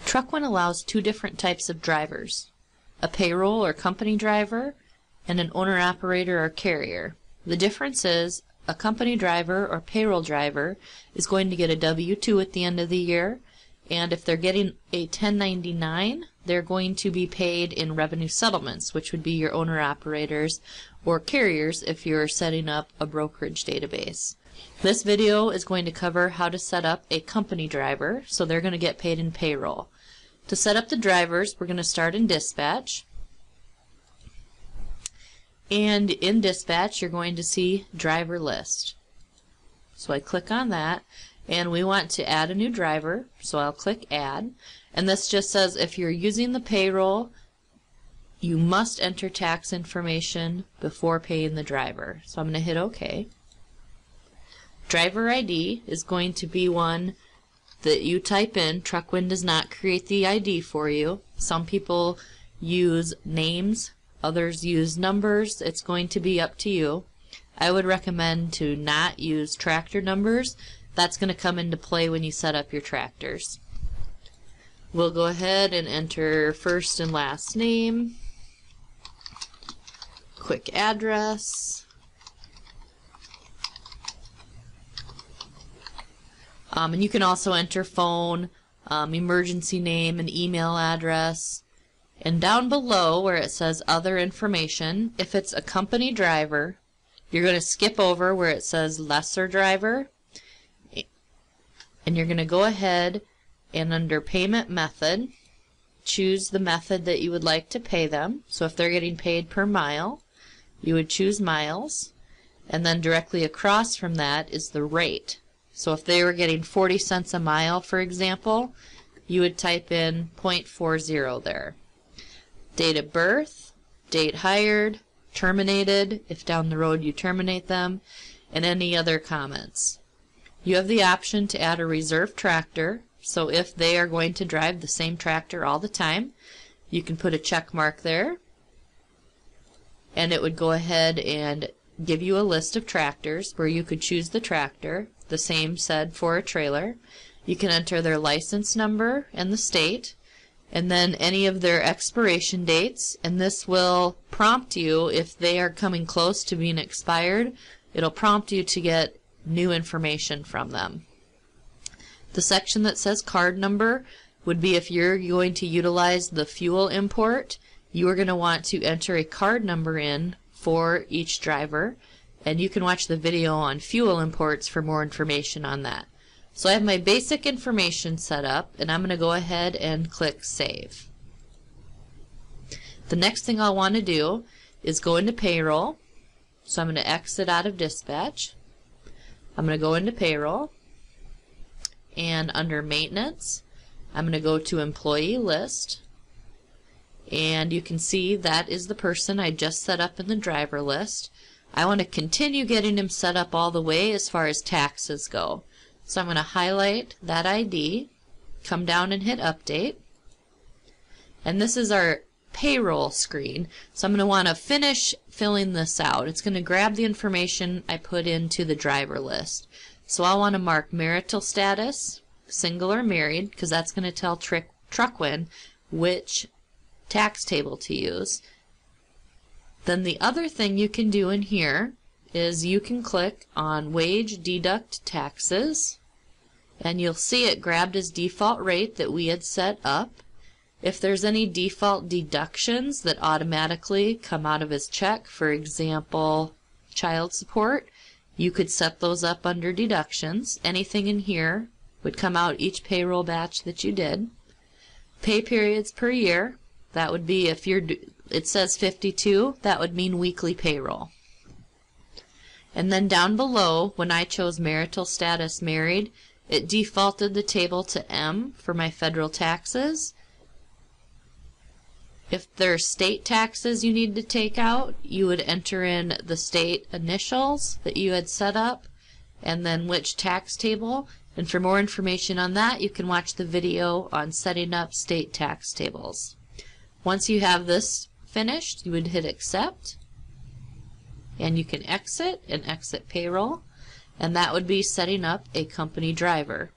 TruckOne allows two different types of drivers, a payroll or company driver and an owner-operator or carrier. The difference is a company driver or payroll driver is going to get a W-2 at the end of the year, and if they're getting a 1099, they're going to be paid in revenue settlements, which would be your owner-operators or carriers if you're setting up a brokerage database. This video is going to cover how to set up a company driver, so they're going to get paid in payroll. To set up the drivers, we're going to start in Dispatch. And in Dispatch, you're going to see Driver List. So I click on that, and we want to add a new driver, so I'll click Add. And this just says if you're using the payroll, you must enter tax information before paying the driver. So I'm going to hit OK. Driver ID is going to be one that you type in. TruckOne does not create the ID for you. Some people use names, others use numbers. It's going to be up to you. I would recommend to not use tractor numbers. That's going to come into play when you set up your tractors. We'll go ahead and enter first and last name, quick address, and you can also enter phone, emergency name, and email address. And down below where it says other information, if it's a company driver, you're going to skip over where it says lesser driver, and you're going to go ahead and under payment method, choose the method that you would like to pay them. So if they're getting paid per mile, you would choose miles, and then directly across from that is the rate. So if they were getting 40 cents a mile, for example, you would type in 0.40 there. Date of birth, date hired, terminated, if down the road you terminate them, and any other comments. You have the option to add a reserve tractor, so if they are going to drive the same tractor all the time, you can put a check mark there, and it would go ahead and give you a list of tractors where you could choose the tractor. The same said for a trailer. You can enter their license number and the state, and then any of their expiration dates, and this will prompt you if they are coming close to being expired. It'll prompt you to get new information from them. The section that says card number would be if you're going to utilize the fuel import, you are going to want to enter a card number in for each driver, and you can watch the video on fuel imports for more information on that. So I have my basic information set up, and I'm going to go ahead and click Save. The next thing I'll want to do is go into Payroll. So I'm going to exit out of Dispatch. I'm going to go into Payroll, and under Maintenance, I'm going to go to Employee List, and you can see that is the person I just set up in the driver list. I want to continue getting him set up all the way as far as taxes go. So I'm going to highlight that ID, come down and hit Update, and this is our payroll screen. So I'm going to want to finish filling this out. It's going to grab the information I put into the driver list. So I'll want to mark marital status, single or married, because that's going to tell TruckOne which tax table to use. Then the other thing you can do in here is you can click on Wage Deduct Taxes, and you'll see it grabbed as default rate that we had set up. If there's any default deductions that automatically come out of his check, for example, child support, you could set those up under deductions. Anything in here would come out each payroll batch that you did. Pay periods per year, that would be if it says 52, that would mean weekly payroll. And then down below, when I chose marital status married, it defaulted the table to M for my federal taxes. If there's state taxes you need to take out, you would enter in the state initials that you had set up, and then which tax table. And for more information on that, you can watch the video on setting up state tax tables. Once you have this finished, you would hit Accept, and you can exit and exit payroll, and that would be setting up a company driver.